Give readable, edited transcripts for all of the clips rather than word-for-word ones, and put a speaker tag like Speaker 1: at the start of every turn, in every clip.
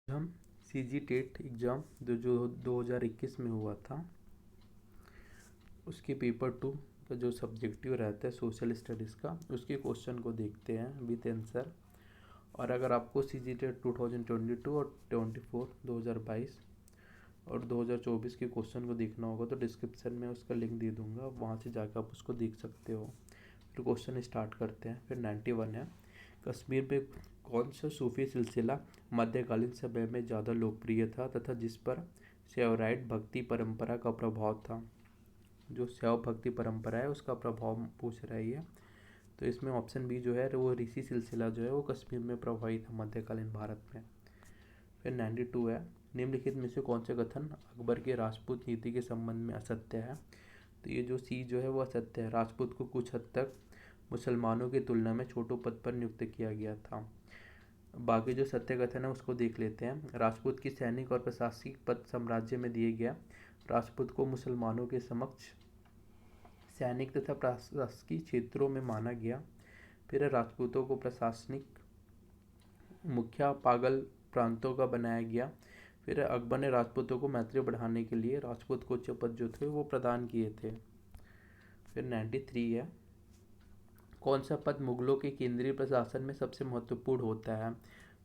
Speaker 1: हम CG TET exam जो 2021 में हुआ था, उसके पेपर 2 का जो सब्जेक्टिव रहता है सोशल स्टडीज़ का, उसके क्वेश्चन को देखते हैं विद आंसर। और अगर आपको सीजी टेट 2022 और 2022 और 2024 के क्वेश्चन को देखना होगा तो डिस्क्रिप्शन में उसका लिंक दे दूंगा, वहाँ से जाकर आप उसको देख सकते हो। फिर क्वेश्चन स्टार्ट करते हैं। फिर 91 है, कश्मीर में कौन सा सूफी सिलसिला मध्यकालीन समय में ज़्यादा लोकप्रिय था तथा जिस पर शैवराइट भक्ति परंपरा का प्रभाव था। जो शैव भक्ति परंपरा है उसका प्रभाव पूछ रही है। तो इसमें ऑप्शन बी जो है वो ऋषि सिलसिला जो है वो कश्मीर में प्रभावी था मध्यकालीन भारत में। फिर 92 है, निम्नलिखित में से कौन सा कथन अकबर के राजपूत नीति के संबंध में असत्य है। तो ये जो सी जो है वो असत्य है। राजपूत को कुछ हद तक मुसलमानों की तुलना में छोटे पद पर नियुक्त किया गया था। बाकी जो सत्य कथन है उसको देख लेते हैं। राजपूत की सैनिक और प्रशासनिक पद साम्राज्य में दिए गया। राजपूत को मुसलमानों के समक्ष सैनिक तथा प्रशासकीय क्षेत्रों में माना गया। फिर राजपूतों को प्रशासनिक मुखिया पागल प्रांतों का बनाया गया। फिर अकबर ने राजपूतों को मैत्री बढ़ाने के लिए राजपूत को उच्च पद जो थे वो प्रदान किए थे। फिर 93 है, कौन सा पद मुगलों के केंद्रीय प्रशासन में सबसे महत्वपूर्ण होता है।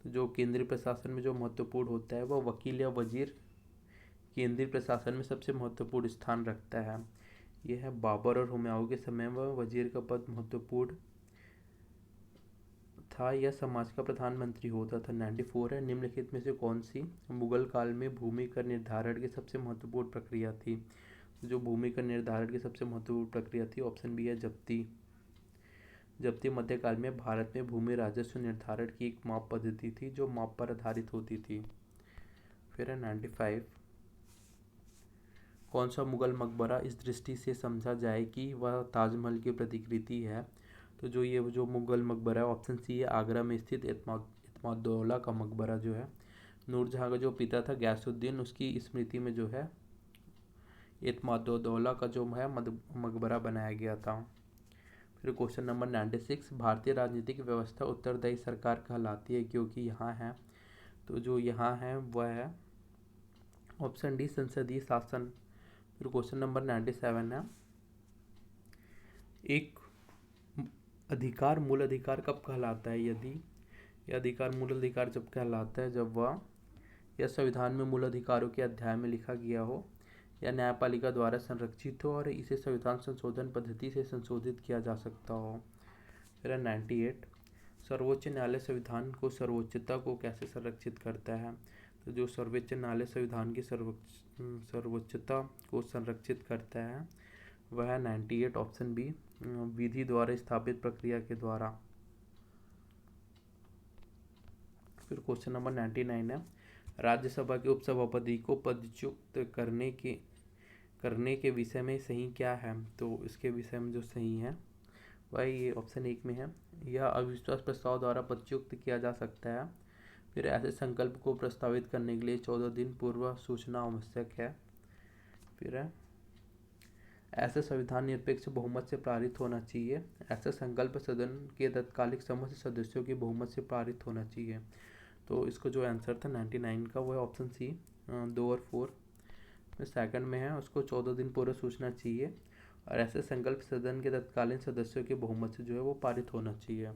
Speaker 1: तो जो केंद्रीय प्रशासन में जो महत्वपूर्ण होता है वह वकील या वजीर केंद्रीय प्रशासन में सबसे महत्वपूर्ण स्थान रखता है। यह है बाबर और हुमायूं के समय में वजीर का पद महत्वपूर्ण था। यह समाज का प्रधानमंत्री होता था। 94 है, निम्नलिखित में से कौन सी मुगल काल में भूमि कर निर्धारण की सबसे महत्वपूर्ण प्रक्रिया थी। जो भूमि कर निर्धारण की सबसे महत्वपूर्ण प्रक्रिया थी ऑप्शन बी है जब्ती। जब्ती मध्यकाल में भारत में भूमि राजस्व निर्धारण की एक माप पद्धति थी जो माप पर आधारित होती थी। फिर है 95, कौन सा मुगल मकबरा इस दृष्टि से समझा जाए कि वह ताजमहल की प्रतिकृति है। तो जो मुगल मकबरा है ऑप्शन सी है आगरा में स्थित इत्मादौला का मकबरा जो है नूरजहाँ का जो पिता था गयासुद्दीन उसकी स्मृति में जो है इत्मादौला का जो है मकबरा बनाया गया था। फिर क्वेश्चन नंबर 96, भारतीय राजनीतिक व्यवस्था उत्तरदायी सरकार कहलाती है क्योंकि यहाँ है। तो जो यहाँ है वह है ऑप्शन डी संसदीय शासन। फिर क्वेश्चन नंबर 97 है, एक अधिकार मूल अधिकार कब कहलाता है। यदि यह अधिकार मूल अधिकार जब कहलाता है जब वह या संविधान में मूल अधिकारों के अध्याय में लिखा गया हो या न्यायपालिका द्वारा संरक्षित हो और इसे संविधान संशोधन पद्धति से संशोधित किया जा सकता हो। फिर 98, सर्वोच्च न्यायालय संविधान को सर्वोच्चता को कैसे संरक्षित करता है। तो जो सर्वोच्च न्यायालय संविधान की सर्वोच्चता को संरक्षित करता है वह है 98 ऑप्शन बी विधि द्वारा स्थापित प्रक्रिया के द्वारा। फिर क्वेश्चन नंबर 99 है, राज्यसभा के उपसभापति को पदच्युत करने के विषय में सही क्या है। तो इसके विषय में जो सही है वह ये ऑप्शन 1 में है, यह अविश्वास प्रस्ताव द्वारा पदच्युत किया जा सकता है। फिर ऐसे संकल्प को प्रस्तावित करने के लिए 14 दिन पूर्व सूचना आवश्यक है। फिर है ऐसा संविधान निरपेक्ष बहुमत से पारित होना चाहिए। ऐसा संकल्प सदन के तत्कालिक समस्त सदस्यों की बहुमत से पारित होना चाहिए। तो इसको जो आंसर था 99 का वो है ऑप्शन सी 2 और 4 में सेकंड में है, उसको 14 दिन पूर्व सूचना चाहिए और ऐसे संकल्प सदन के तत्कालीन सदस्यों के बहुमत से जो है वो पारित होना चाहिए।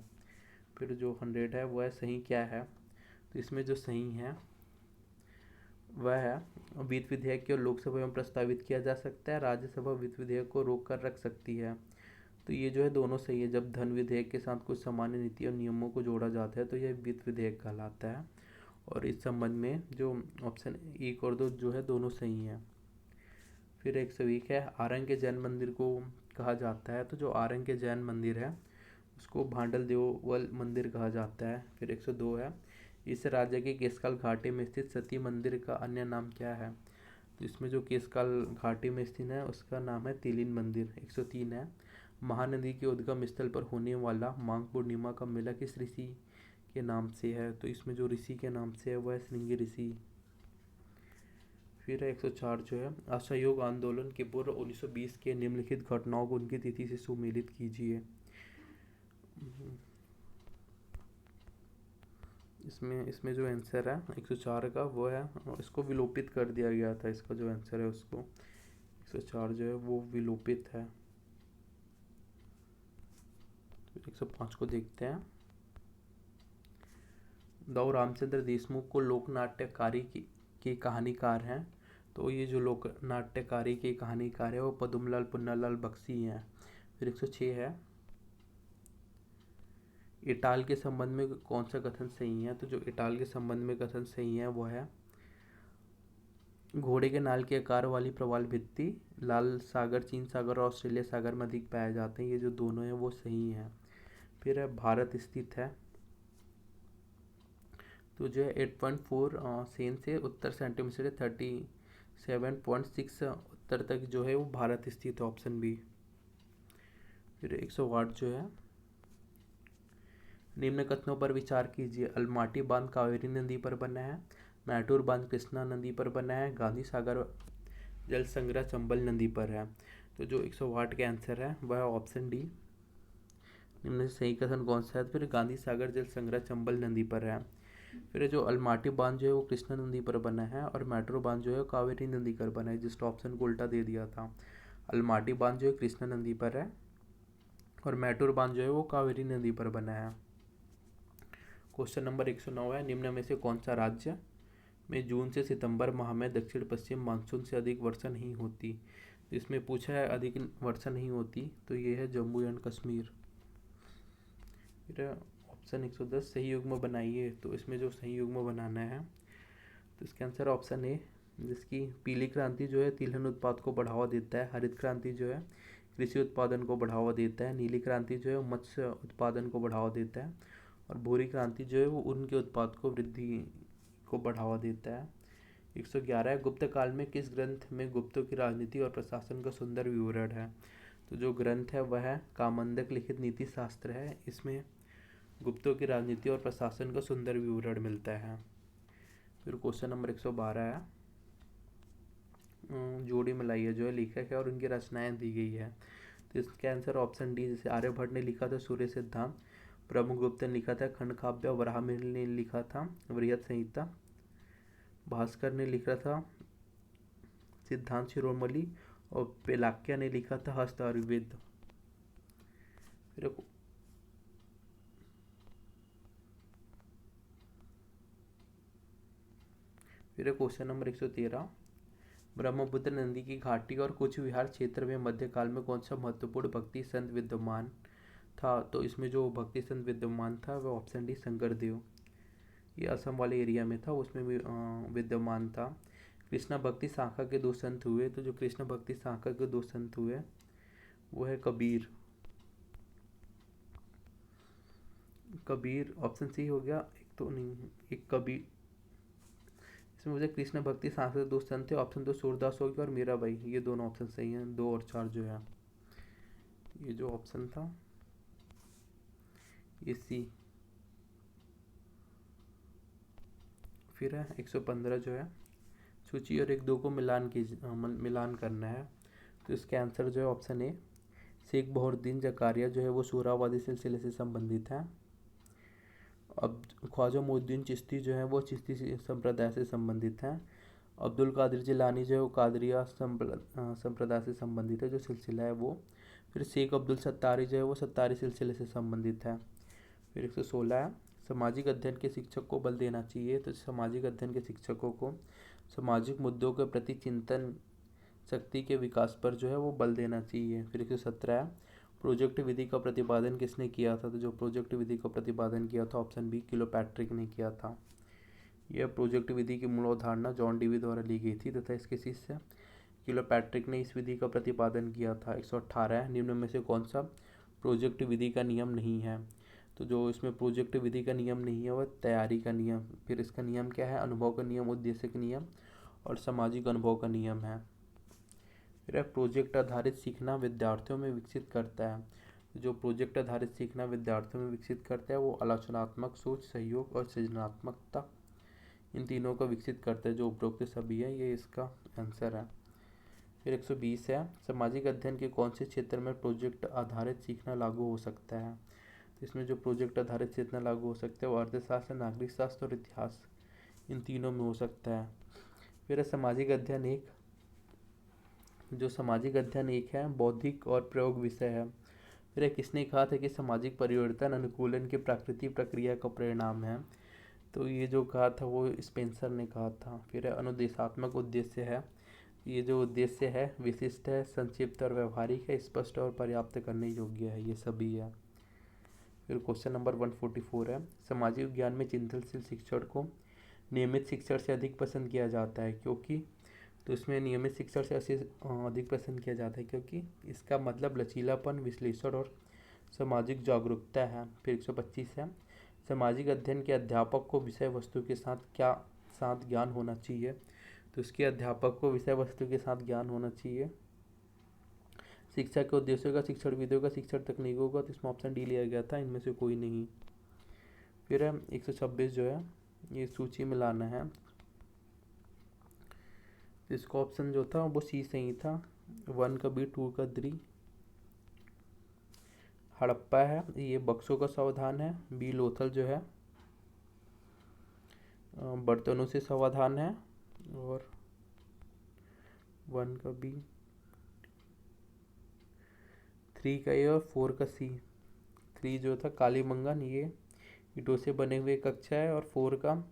Speaker 1: फिर जो 100 है वह सही क्या है। तो इसमें जो सही है वह है वित्त विधेयक को लोकसभा में प्रस्तावित किया जा सकता है, राज्यसभा वित्त विधेयक को रोक कर रख सकती है। तो ये जो है दोनों सही है। जब धन विधेयक के साथ कुछ सामान्य नीति और नियमों को जोड़ा जाता है तो यह वित्त विधेयक कहलाता है। और इस संबंध में जो ऑप्शन 1 और 2 जो है दोनों सही हैं। फिर 101 है, आरंग के जैन मंदिर को कहा जाता है। तो जो आरंग के जैन मंदिर है उसको भांडल देवल मंदिर कहा जाता है। फिर 102 है, इस राज्य के केसकाल घाटी में स्थित सती मंदिर का अन्य नाम क्या है। तो इसमें जो केसकाल घाटी में स्थित है उसका नाम है तिलिन मंदिर। 103 है, महानदी के उद्गम स्थल पर होने वाला माघ पूर्णिमा का मेला किस ऋषि के नाम से है। तो इसमें जो ऋषि के नाम से है वह है श्रृंगी ऋषि। फिर 104 जो है, असहयोग आंदोलन के पूर्व 1920 के निम्नलिखित घटनाओं को उनकी तिथि से सुमेलित कीजिए। इसमें इसमें जो आंसर है 104 का वो है, इसको विलोपित कर दिया गया था, इसका जो आंसर है उसको 104 जो है वो विलोपित है। 105 को देखते हैं। दाऊ रामचंद्र देशमुख को लोक नाट्यकारी के कहानीकार हैं। तो ये जो लोक नाट्यकारी के कहानीकार है वो पदुमलाल पुन्नालाल बख्शी हैं। फिर 106 है, इटाल के संबंध में कौन सा कथन सही है? तो जो इटाल के संबंध में कथन सही है वो है घोड़े के नाल के आकार वाली प्रवाल भित्ति लाल सागर, चीन सागर और ऑस्ट्रेलिया सागर में अधिक पाए जाते हैं। ये जो दोनों हैं वो सही हैं। फिर है भारत स्थित है। तो जो है 8.4 सेन से उत्तर सेंटीमीटर 37.6 उत्तर तक जो है वो भारत स्थित है, ऑप्शन बी। फिर 108 जो है, निम्न कथनों पर विचार कीजिए। अलमाटी बांध कावेरी नदी पर बना है, मैटूर बांध कृष्णा नदी पर बना है, गांधी सागर जल संग्रह चंबल नदी पर है। तो जो 108 का आंसर है वह ऑप्शन डी। निम्न से सही कथन कौन सा है? फिर गांधी सागर जल संग्रह चंबल नदी पर है। फिर जो अलमाटी बांध जो है वो कृष्णा नदी पर बना है और मैटूर बांध जो है कावेरी नदी पर बना है, जिस ऑप्शन को उल्टा दे दिया था। अलमाटी बांध जो है कृष्णा नदी पर है और मैटूर बांध जो है वो कावेरी नदी पर बना है। क्वेश्चन नंबर 109 है, निम्न में से कौन सा राज्य में जून से सितंबर माह में दक्षिण पश्चिम मानसून से अधिक वर्षा नहीं होती? इसमें पूछा है अधिक वर्षा नहीं होती, तो ये है जम्मू एंड कश्मीर। फिर ऑप्शन 110 सही युग्म बनाइए। तो इसमें जो सही युग्म बनाना है तो इसका आंसर ऑप्शन ए, जिसकी पीली क्रांति जो है तिलहन उत्पाद को बढ़ावा देता है, हरित क्रांति जो है कृषि उत्पादन को बढ़ावा देता है, नीली क्रांति जो है मत्स्य उत्पादन को बढ़ावा देता है और भूरी क्रांति जो है वो उनके उत्पाद को वृद्धि को बढ़ावा देता है। 111 है, गुप्त काल में किस ग्रंथ में गुप्तों की राजनीति और प्रशासन का सुंदर विवरण है? तो जो ग्रंथ है वह है कामंदक लिखित नीति शास्त्र है। इसमें गुप्तों की राजनीति और प्रशासन का सुंदर विवरण मिलता है। फिर क्वेश्चन नंबर 112 है, जोड़ी मिलाइए जो है लेखक है और उनकी रचनाएं दी गई है। तो इसका आंसर ऑप्शन डी, जैसे आर्यभट्ट ने लिखा था सूर्य सिद्धांत, ब्रह्मगुप्त ने लिखा था खंड काव्य, वराहमिहिर ने लिखा था वृहत संहिता, भास्कर ने लिखा था सिद्धांत शिरोमणि और पेलाक्या ने लिखा था हस्त आयुर्वेद। फिर क्वेश्चन नंबर 113, ब्रह्मपुत्र नदी की घाटी और कुछ विहार क्षेत्र में मध्यकाल में कौन सा महत्वपूर्ण भक्ति संत विद्यमान था? तो इसमें जो भक्ति संत विद्यमान था वह ऑप्शन डी शंकरदेव, ये असम वाले एरिया में था, उसमें भी विद्यमान था। कृष्णा भक्ति शाखा के दो संत हुए। तो जो कृष्ण भक्ति शाखा के दो संत हुए वो है कबीर, कबीर ऑप्शन सी हो गया, एक तो नहीं, एक कबीर। इसमें मुझे कृष्ण भक्ति शाखा के दो संत थे, ऑप्शन दो सूरदास हो गया और मीराबाई, ये दोनों ऑप्शन सही हैं। 2 और 4 जो है, ये जो ऑप्शन था ये सी। फिर है 115 जो है, सूची और 1-2 को मिलान करना है। तो इसका आंसर जो है ऑप्शन ए, शेख बहरुद्दीन जकारिया जो है वो सूरावादी सिलसिले से संबंधित है। अब ख्वाजा मोइनुद्दीन चिश्ती जो है वो चिश्ती संप्रदाय से संबंधित हैं। अब्दुल कादिर जिलानी जो है वो कादरिया संप्रदाय से संबंधित है, जो सिलसिला है वो। फिर शेख अब्दुल सत्तारी जो है वो सत्तारी सिलसिले से संबंधित है। फिर 116 है, सामाजिक अध्ययन के शिक्षक को बल देना चाहिए। तो सामाजिक अध्ययन के शिक्षकों को सामाजिक मुद्दों के प्रति चिंतन शक्ति के विकास पर जो है वो बल देना चाहिए। फिर 117 है, प्रोजेक्ट विधि का प्रतिपादन किसने किया था? तो जो प्रोजेक्ट विधि का प्रतिपादन किया था ऑप्शन बी, किलोपैट्रिक ने किया था। यह प्रोजेक्ट विधि की मूल अवधारणा जॉन डीवी द्वारा ली गई थी तथा इसके शिष्य किलोपैट्रिक ने इस विधि का प्रतिपादन किया था। 118 है, निम्न में से कौन सा प्रोजेक्ट विधि का नियम नहीं है? तो जो इसमें प्रोजेक्ट विधि का नियम नहीं है वह तैयारी का नियम। फिर इसका नियम क्या है? अनुभव का नियम, उद्देश्य का नियम और सामाजिक अनुभव का नियम है। फिर प्रोजेक्ट आधारित सीखना विद्यार्थियों में विकसित करता है। जो प्रोजेक्ट आधारित सीखना विद्यार्थियों में विकसित करता है वो आलोचनात्मक सोच, सहयोग और सृजनात्मकता, इन तीनों को विकसित करता है। जो उपरोक्त सभी है ये इसका आंसर है। फिर 120 है, सामाजिक अध्ययन के कौन से क्षेत्र में प्रोजेक्ट आधारित सीखना लागू हो सकता है? इसमें जो प्रोजेक्ट आधारित चेतना लागू हो सकता है वो अर्थशास्त्र, नागरिक शास्त्र और इतिहास, इन तीनों में हो सकता है। फिर है सामाजिक अध्ययन एक। जो सामाजिक अध्ययन एक है बौद्धिक और प्रयोग विषय है। फिर है किसने कहा था कि सामाजिक परिवर्तन अनुकूलन की प्राकृतिक प्रक्रिया का परिणाम है, तो ये जो कहा था वो स्पेंसर ने कहा था। फिर है अनुदेशात्मक उद्देश्य है। ये जो उद्देश्य है विशिष्ट है, संक्षिप्त और व्यवहारिक है, स्पष्ट और पर्याप्त करने योग्य है, ये सभी है। फिर क्वेश्चन नंबर 144 है, सामाजिक विज्ञान में चिंतनशील शिक्षण को नियमित शिक्षण से अधिक पसंद किया जाता है क्योंकि, तो इसमें नियमित शिक्षण से अधिक पसंद किया जाता है क्योंकि इसका मतलब लचीलापन, विश्लेषण और सामाजिक जागरूकता है। फिर 125 है, सामाजिक अध्ययन के अध्यापक को विषय वस्तु के साथ ज्ञान होना चाहिए, तो इसके अध्यापक को विषय वस्तु के साथ ज्ञान होना चाहिए। शिक्षा के उद्देश्यों का, शिक्षण विधियों का, शिक्षण तकनीकों का, तो इसमें ऑप्शन डी लिया गया था, इनमें से कोई नहीं। फिर है 126 जो है ये सूची में लाना है, इसका ऑप्शन जो था वो सी सही था, 1 का बी, 2 का डी। हड़प्पा है ये बक्सों का समाधान है, बी लोथल जो है बर्तनों से समाधान है, और 1 का बी, 3 का ए और 4 का सी। 3 जो था कालीमंगन, ये ईंटों से बने हुए कक्षा है, और 4 का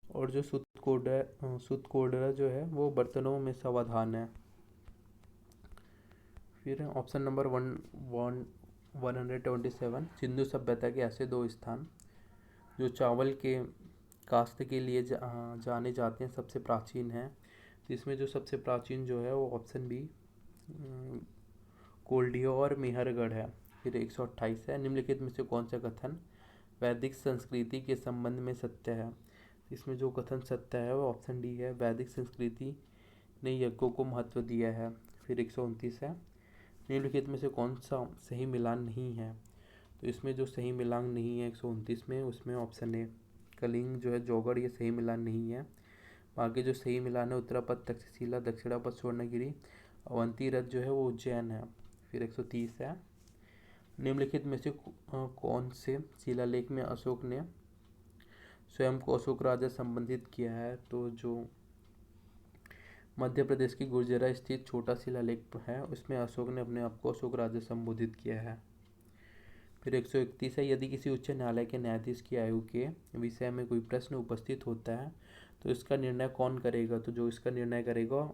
Speaker 1: और जो सुतकोडरा जो है वो बर्तनों में समाधान है। फिर ऑप्शन नंबर 127, सिंधु सभ्यता के ऐसे 2 स्थान जो चावल के काश्त के लिए जाने जाते हैं सबसे प्राचीन है, तो इसमें जो सबसे प्राचीन जो है वो ऑप्शन बी कोल्डियो और मेहरगढ़ है। फिर 128 है, निम्नलिखित में से कौन सा कथन वैदिक संस्कृति के संबंध में सत्य है, इसमें जो कथन सत्य है वो ऑप्शन डी है, वैदिक संस्कृति ने यज्ञों को महत्व दिया है। फिर 129 है, निम्नलिखित में से कौन सा सही मिलान नहीं है, तो इसमें जो सही मिलान नहीं है 129 में, उसमें ऑप्शन ए कलिंग जो है जौगड़, ये सही मिलान नहीं है। आगे जो सही मिलान है उत्तरापद तक्षशिला, दक्षिणापद स्वर्णगिरी, अवंती रथ जो है वो उज्जैन है। फिर 130 है, निम्नलिखित में से कौन से शिलालेख में अशोक ने स्वयं को अशोक राजा संबंधित किया है, तो जो मध्य प्रदेश की गुर्जरा स्थित छोटा शिलालेख है उसमें अशोक ने अपने आप को अशोक राजा संबोधित किया है। फिर 131 है, यदि किसी उच्च न्यायालय के न्यायाधीश की आयु के विषय में कोई प्रश्न उपस्थित होता है तो इसका निर्णय कौन करेगा, तो जो इसका निर्णय करेगा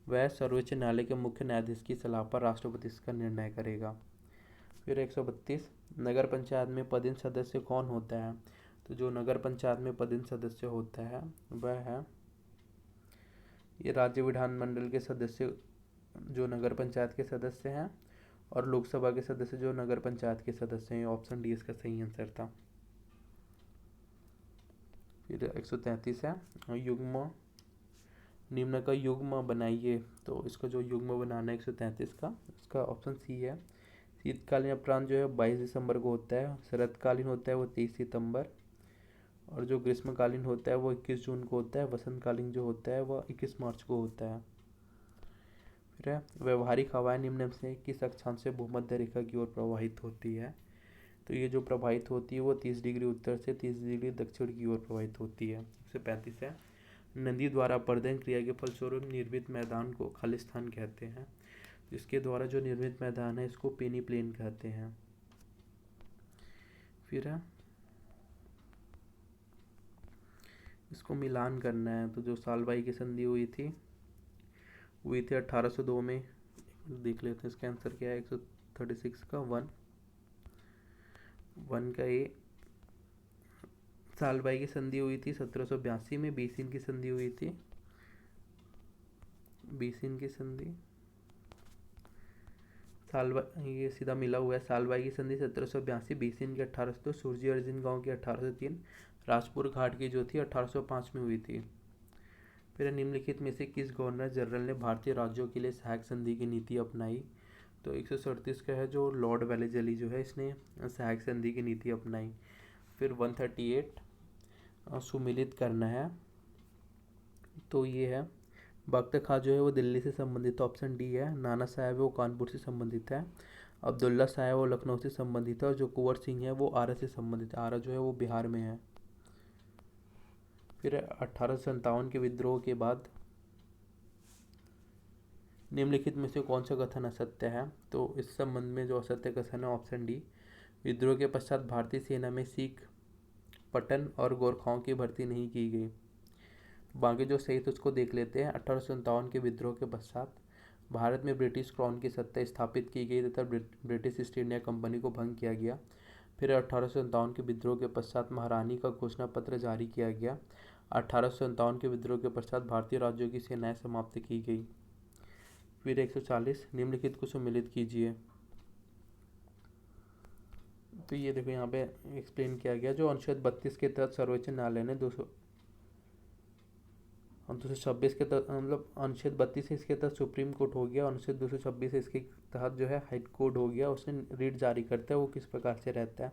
Speaker 1: वह सर्वोच्च न्यायालय के मुख्य न्यायाधीश की सलाह पर राष्ट्रपति इसका निर्णय करेगा। फिर 132, नगर पंचायत में पदेन सदस्य कौन होता है, तो जो नगर पंचायत में पदेन सदस्य होता है वह है ये राज्य विधानमंडल के सदस्य जो नगर पंचायत के सदस्य हैं, और लोकसभा के सदस्य जो नगर पंचायत के सदस्य हैं, ऑप्शन डी इसका सही आंसर था। फिर 133 है, युग्म निम्न का युग्म बनाइए, तो इसका जो युग्म बनाना है 133 का, इसका ऑप्शन सी है। शीतकालीन अपराह्न जो है 22 दिसंबर को होता है, शरतकालीन होता है वो 23 सितंबर, और जो ग्रीष्मकालीन होता है वो 21 जून को होता है, वसंतकालीन जो होता है वह 21 मार्च को होता है। फिर है व्यवहारिक हवाएं निम्न से किस अक्षांश से भूमध्य रेखा की ओर प्रवाहित होती है, तो ये जो प्रवाहित होती है वो 30 डिग्री उत्तर से 30 डिग्री दक्षिण की ओर प्रवाहित होती है। 135 है, नदी द्वारा अपर्दन क्रिया के फलस्वरूप निर्मित मैदान को खालिस्तान कहते हैं, इसके द्वारा जो निर्मित मैदान है इसको पेनी प्लेन कहते हैं। फिर है इसको मिलान करना है, तो जो सालबाई की संधि हुई थी 1802 में, देख लेते हैं इसका आंसर क्या है। 136 का 1 का ए, सालबाई की संधि हुई थी 1782 में, बीसिन की संधि हुई थी, बीसिन की संधि ये सीधा मिला हुआ है, सालबाई की संधि 1782, बीसिन की 1802, सुरजी अर्जुन गांव की 1803, राजपुर घाट की जो थी 1805 में हुई थी। फिर निम्नलिखित में से किस गवर्नर जनरल ने भारतीय राज्यों के लिए सहायक संधि की नीति अपनाई, तो 137 का है जो लॉर्ड वेलेजली जो है इसने सहायक संधि की नीति अपनाई। फिर 138 सुमिलित करना है, तो ये है बख्त खां जो है वो दिल्ली से संबंधित, ऑप्शन डी है। नाना साहब वो कानपुर से संबंधित है। अब्दुल्ला साहब वो लखनऊ से संबंधित है। और जो कुंवर सिंह है वो आरा से संबंधित है। आरा जो है वो बिहार में है। फिर 1857 के विद्रोह के बाद निम्नलिखित में से कौन सा कथन असत्य है? तो इस संबंध में जो असत्य कथन है, ऑप्शन डी, विद्रोह के पश्चात भारतीय सेना में सिख, पटन और गोरखाओं की भर्ती नहीं की गई। बाकी जो सही तो उसको देख लेते हैं। 1857 के विद्रोह के पश्चात भारत में ब्रिटिश क्राउन की सत्ता स्थापित की गई तथा ब्रिटिश ईस्ट इंडिया कंपनी को भंग किया गया। फिर 1857 के विद्रोह के पश्चात महारानी का घोषणा पत्र जारी किया गया। 1857 के विद्रोह के पश्चात भारतीय राज्यों की सेनाएं समाप्त की गई। फिर 140, निम्नलिखित को सम्मिलित कीजिए। तो ये देखो यहाँ पे एक्सप्लेन किया गया। जो अनुच्छेद 32 के तहत सर्वोच्च न्यायालय ने 226 के तहत, मतलब अनुच्छेद 32 इसके तहत सुप्रीम कोर्ट हो गया, अनुच्छेद 226 इसके तहत जो है हाई कोर्ट हो गया। उसने रीट जारी करता है वो किस प्रकार से रहता है।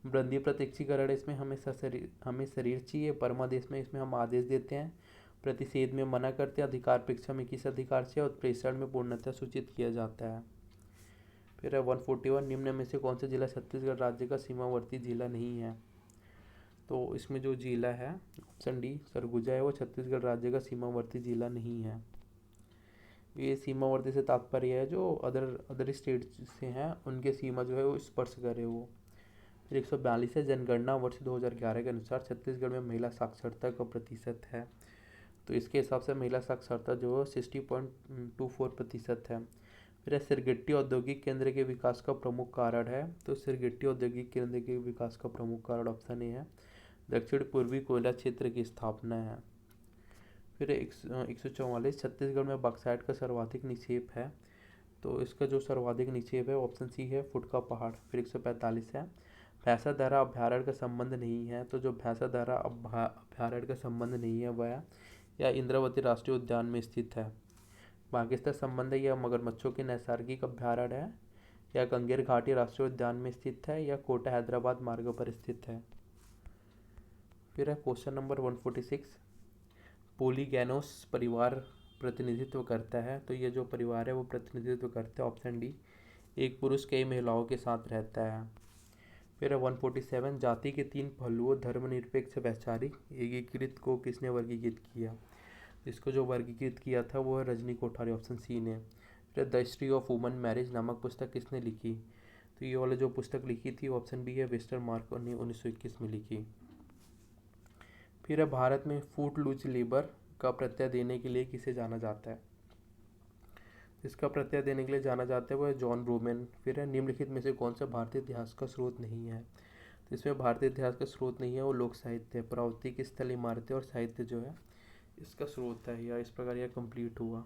Speaker 1: बंदी प्रत्यक्षीकरण इसमें हमें शरीर चाहिए। परमादेश में इसमें हम आदेश देते हैं। प्रतिषेध में मना करते हैं। अधिकार परीक्षा में किस अधिकार से और प्रेषण में पूर्णतः सूचित किया जाता है। फिर 141, निम्न में से कौन सा जिला छत्तीसगढ़ राज्य का सीमावर्ती जिला नहीं है? तो इसमें जो जिला है, ऑप्शन डी सरगुजा है, वो छत्तीसगढ़ राज्य का सीमावर्ती जिला नहीं है। ये सीमावर्ती से तात्पर्य है जो अदर स्टेट से हैं उनके सीमा जो है वो स्पर्श करे वो। फिर 142 है, जनगणना वर्ष 2011 के अनुसार छत्तीसगढ़ में महिला साक्षरता का प्रतिशत है। तो इसके हिसाब से महिला साक्षरता जो है 60.24% है। फिर सिरगिट्टी औद्योगिक केंद्र के विकास का प्रमुख कारण है। तो सिरगिट्टी औद्योगिक केंद्र के विकास का प्रमुख कारण ऑप्शन ए है, दक्षिण पूर्वी कोयला क्षेत्र की स्थापना है। फिर 144, छत्तीसगढ़ में बॉक्साइट का सर्वाधिक निक्षेप है। तो इसका जो सर्वाधिक निक्षेप है ऑप्शन सी है, फुटका पहाड़। फिर 145 है, भैंसा दर्रा अभ्यारण्य का संबंध नहीं है। तो जो भैंसा दर्रा अभ्यारण्य का संबंध नहीं है वह या इंद्रावती राष्ट्रीय उद्यान में स्थित है। पाकिस्तान संबंध है या मगरमच्छों के नैसर्गिक अभ्यारण्य है या गंगेर घाटी राष्ट्रीय उद्यान में स्थित है या कोटा हैदराबाद मार्ग पर स्थित है। फिर है क्वेश्चन नंबर 146, पोलीगैनोस परिवार प्रतिनिधित्व करता है। तो ये जो परिवार है वो प्रतिनिधित्व करता है, ऑप्शन डी, एक पुरुष कई महिलाओं के साथ रहता है। फिर है 147, जाति के 3 पहलुओं धर्मनिरपेक्ष वैचारिक एकीकृत को किसने वर्गीकृत किया? इसको जो वर्गीकृत किया था वो है रजनी कोठारी, ऑप्शन सी ने। फिर the history of woman marriage नामक पुस्तक किसने लिखी? तो ये वाले जो पुस्तक लिखी थी ऑप्शन बी है, वेस्टर मार्क ने 1921 में लिखी। फिर है भारत में फूट लूज लेबर का प्रत्यय देने के लिए किसे जाना जाता है? इसका प्रत्यय देने के लिए जाना जाता है वो है जॉन ब्रूमेन। फिर है निम्नलिखित में से कौन सा भारतीय इतिहास का स्रोत नहीं है? तो इसमें भारतीय इतिहास का स्रोत नहीं है वो लोक साहित्य, प्रावृत्तिक स्थल इमारतें और साहित्य जो है इसका स्रोत है। या इस प्रकार यह कंप्लीट हुआ।